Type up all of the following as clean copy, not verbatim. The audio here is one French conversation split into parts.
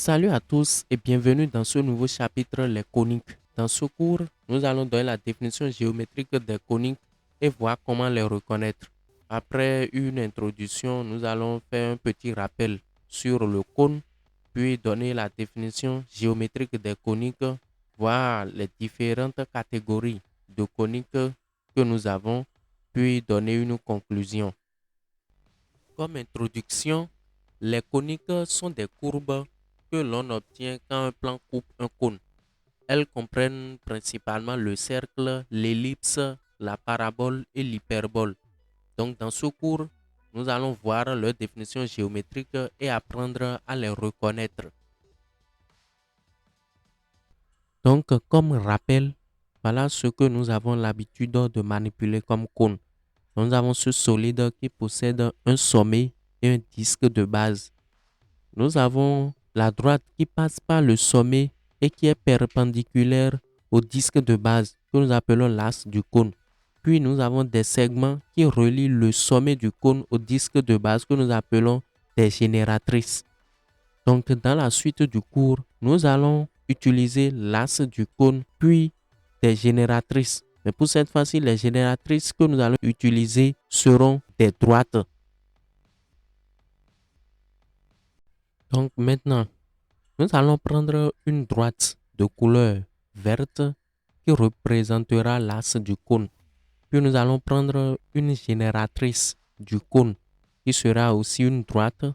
Salut à tous et bienvenue dans ce nouveau chapitre, les coniques. Dans ce cours, nous allons donner la définition géométrique des coniques et voir comment les reconnaître. Après une introduction, nous allons faire un petit rappel sur le cône, puis donner la définition géométrique des coniques, voir les différentes catégories de coniques que nous avons, puis donner une conclusion. Comme introduction, les coniques sont des courbes que l'on obtient quand un plan coupe un cône. Elles comprennent principalement le cercle, l'ellipse, la parabole et l'hyperbole. Donc dans ce cours, nous allons voir leur définition géométrique et apprendre à les reconnaître. Donc comme rappel, voilà ce que nous avons l'habitude de manipuler comme cône. Nous avons ce solide qui possède un sommet et un disque de base. Nous avons la droite qui passe par le sommet et qui est perpendiculaire au disque de base que nous appelons l'axe du cône. Puis nous avons des segments qui relient le sommet du cône au disque de base que nous appelons des génératrices. Donc dans la suite du cours, nous allons utiliser l'axe du cône puis des génératrices. Mais pour cette fois-ci, les génératrices que nous allons utiliser seront des droites. Donc maintenant, nous allons prendre une droite de couleur verte qui représentera l'axe du cône. Puis nous allons prendre une génératrice du cône qui sera aussi une droite,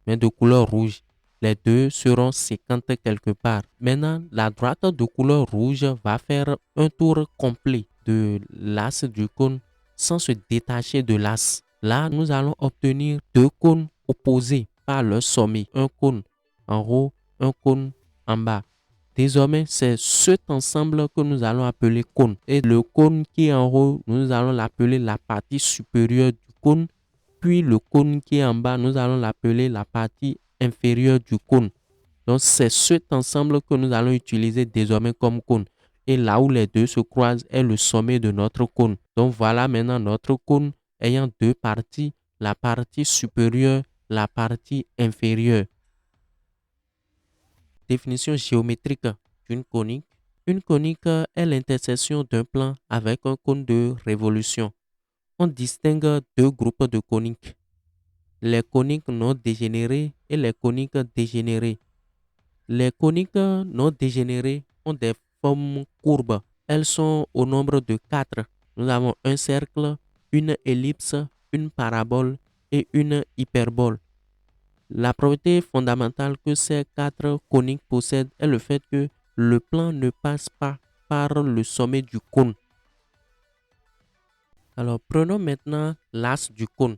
mais de couleur rouge. Les deux seront séquentes quelque part. Maintenant, la droite de couleur rouge va faire un tour complet de l'axe du cône sans se détacher de l'axe. Là, nous allons obtenir deux cônes opposés par leur sommet. Un cône en haut, un cône en bas. Désormais, c'est cet ensemble que nous allons appeler cône. Et le cône qui est en haut, nous allons l'appeler la partie supérieure du cône. Puis le cône qui est en bas, nous allons l'appeler la partie inférieure du cône. Donc, c'est cet ensemble que nous allons utiliser désormais comme cône. Et là où les deux se croisent est le sommet de notre cône. Donc, voilà maintenant notre cône ayant deux parties, la partie supérieure, la partie inférieure. Définition géométrique d'une conique. Une conique est l'intersection d'un plan avec un cône de révolution. On distingue deux groupes de coniques, les coniques non dégénérées et les coniques dégénérées. Les coniques non dégénérées ont des formes courbes. Elles sont au nombre de 4. Nous avons un cercle, une ellipse, une parabole et une hyperbole. La propriété fondamentale que ces 4 coniques possèdent est le fait que le plan ne passe pas par le sommet du cône. Alors prenons maintenant l'axe du cône.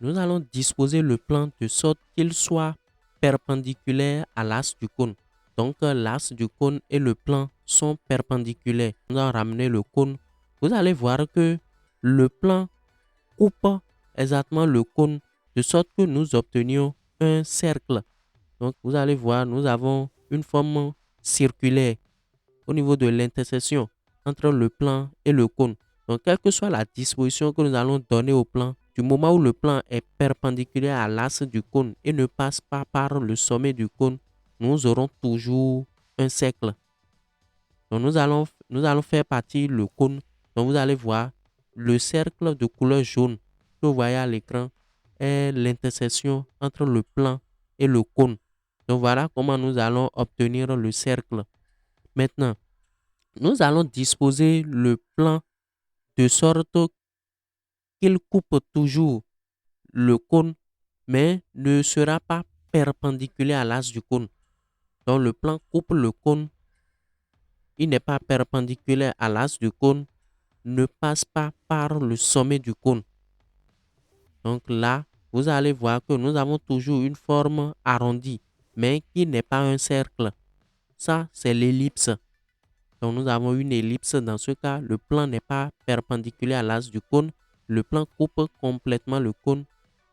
Nous allons disposer le plan de sorte qu'il soit perpendiculaire à l'axe du cône. Donc l'axe du cône et le plan sont perpendiculaires. Nous allons ramener le cône. Vous allez voir que le plan coupe exactement le cône de sorte que nous obtenions un cercle. Donc vous allez voir, nous avons une forme circulaire au niveau de l'intersection entre le plan et le cône. Donc quelle que soit la disposition que nous allons donner au plan, du moment où le plan est perpendiculaire à l'axe du cône et ne passe pas par le sommet du cône, nous aurons toujours un cercle. Donc nous allons faire partie le cône. Donc vous allez voir le cercle de couleur jaune que vous voyez à l'écran est l'intersection entre le plan et le cône. Donc voilà comment nous allons obtenir le cercle. Maintenant, nous allons disposer le plan de sorte qu'il coupe toujours le cône, mais ne sera pas perpendiculaire à l'axe du cône. Donc le plan coupe le cône, il n'est pas perpendiculaire à l'axe du cône, ne passe pas par le sommet du cône. Donc là, vous allez voir que nous avons toujours une forme arrondie, mais qui n'est pas un cercle. Ça, c'est l'ellipse. Donc nous avons une ellipse. Dans ce cas, le plan n'est pas perpendiculaire à l'axe du cône. Le plan coupe complètement le cône.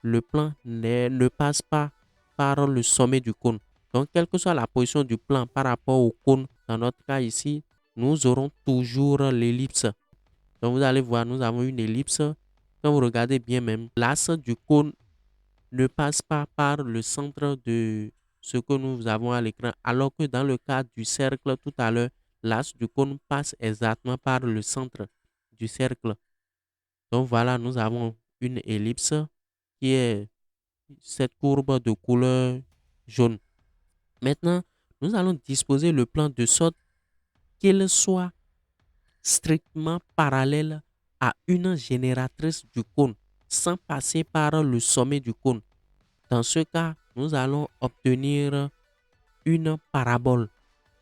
Le plan ne passe pas par le sommet du cône. Donc, quelle que soit la position du plan par rapport au cône, dans notre cas ici, nous aurons toujours l'ellipse. Donc, vous allez voir, nous avons une ellipse. Quand vous regardez bien même, l'axe du cône ne passe pas par le centre ce que nous avons à l'écran, alors que dans le cas du cercle tout à l'heure, l'axe du cône passe exactement par le centre du cercle. Donc voilà, nous avons une ellipse qui est cette courbe de couleur jaune. Maintenant, nous allons disposer le plan de sorte qu'il soit strictement parallèle à une génératrice du cône sans passer par le sommet du cône. Dans ce cas, nous allons obtenir une parabole.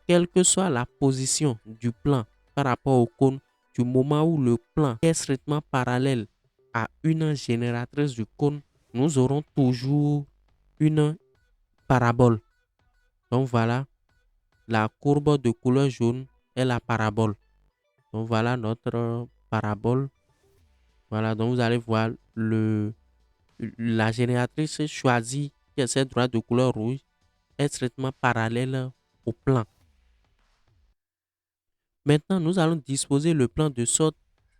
Quelle que soit la position du plan par rapport au cône, du moment où le plan est strictement parallèle à une génératrice du cône, nous aurons toujours une parabole. Donc voilà, la courbe de couleur jaune est la parabole. Donc voilà notre parabole. Voilà, donc vous allez voir la génératrice choisie qui est cette droite de couleur rouge est strictement parallèle au plan. Maintenant, nous allons disposer le plan de sorte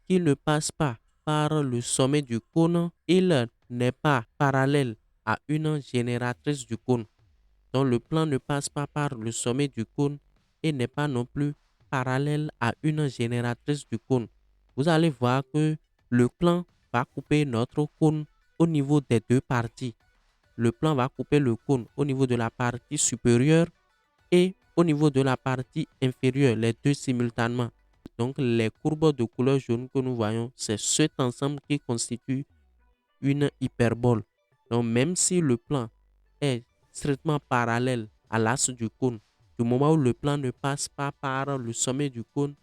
qu'il ne passe pas par le sommet du cône. Il n'est pas parallèle à une génératrice du cône. Donc le plan ne passe pas par le sommet du cône et n'est pas non plus parallèle à une génératrice du cône. Vous allez voir que le plan va couper notre cône au niveau des deux parties. Le plan va couper le cône au niveau de la partie supérieure et au niveau de la partie inférieure, les deux simultanément. Donc les courbes de couleur jaune que nous voyons, c'est cet ensemble qui constitue une hyperbole. Donc même si le plan est strictement parallèle à l'axe du cône, du moment où le plan ne passe pas par le sommet du cône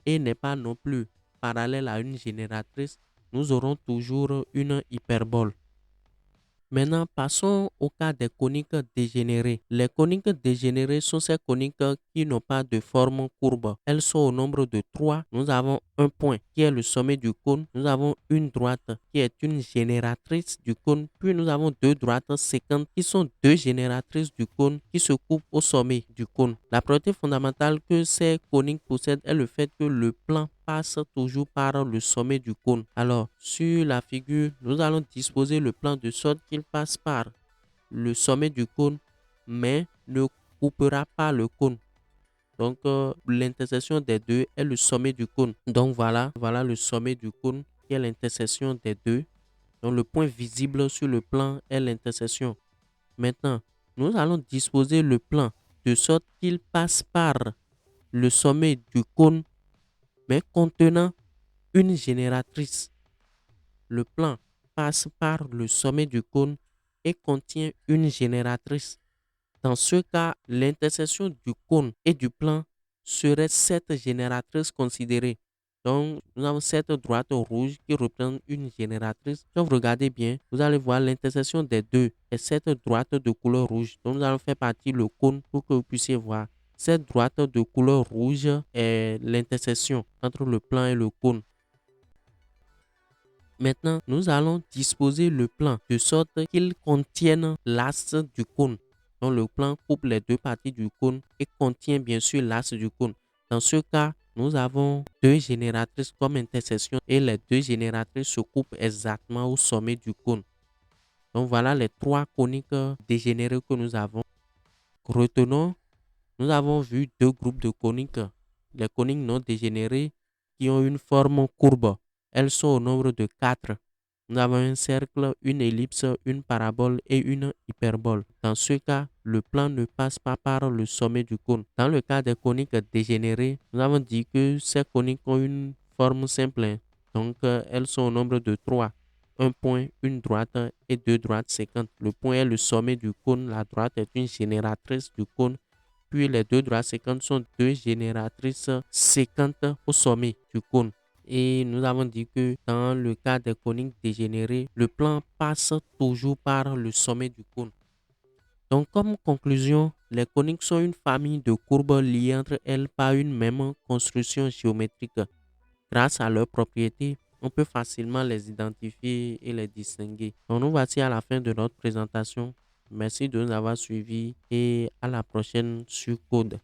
et n'est pas non plus parallèle à une génératrice, nous aurons toujours une hyperbole. Maintenant, passons au cas des coniques dégénérées. Les coniques dégénérées sont ces coniques qui n'ont pas de forme courbe. Elles sont au nombre de 3. Nous avons un point qui est le sommet du cône. Nous avons une droite qui est une génératrice du cône. Puis nous avons deux droites séquentes qui sont deux génératrices du cône qui se coupent au sommet du cône. La propriété fondamentale que ces coniques possèdent est le fait que le plan passe toujours par le sommet du cône. Alors, sur la figure, nous allons disposer le plan de sorte qu'il passe par le sommet du cône, mais ne coupera pas le cône. Donc, l'intersection des deux est le sommet du cône. Donc, voilà le sommet du cône qui est l'intersection des deux. Donc, le point visible sur le plan est l'intersection. Maintenant, nous allons disposer le plan de sorte qu'il passe par le sommet du cône mais contenant une génératrice. Le plan passe par le sommet du cône et contient une génératrice. Dans ce cas, l'intersection du cône et du plan serait cette génératrice considérée. Donc, nous avons cette droite rouge qui représente une génératrice. Si vous regardez bien, vous allez voir l'intersection des deux et cette droite de couleur rouge. Donc, nous allons faire partie le cône pour que vous puissiez voir. Cette droite de couleur rouge est l'intersection entre le plan et le cône. Maintenant, nous allons disposer le plan de sorte qu'il contienne l'axe du cône. Donc, le plan coupe les deux parties du cône et contient bien sûr l'axe du cône. Dans ce cas, nous avons deux génératrices comme intersection et les deux génératrices se coupent exactement au sommet du cône. Donc, voilà les trois coniques dégénérées que nous avons. Retenons, nous avons vu deux groupes de coniques. Les coniques non dégénérées qui ont une forme courbe. Elles sont au nombre de 4. Nous avons un cercle, une ellipse, une parabole et une hyperbole. Dans ce cas, le plan ne passe pas par le sommet du cône. Dans le cas des coniques dégénérées, nous avons dit que ces coniques ont une forme simple. Donc, elles sont au nombre de 3. Un point, une droite et deux droites séquentes. Le point est le sommet du cône. La droite est une génératrice du cône. Puis les deux droites séquentes sont deux génératrices séquentes au sommet du cône. Et nous avons dit que dans le cas des coniques dégénérées, le plan passe toujours par le sommet du cône. Donc, comme conclusion, les coniques sont une famille de courbes liées entre elles par une même construction géométrique. Grâce à leurs propriétés, on peut facilement les identifier et les distinguer. Donc, nous voici à la fin de notre présentation. Merci de nous avoir suivis et à la prochaine sur Code.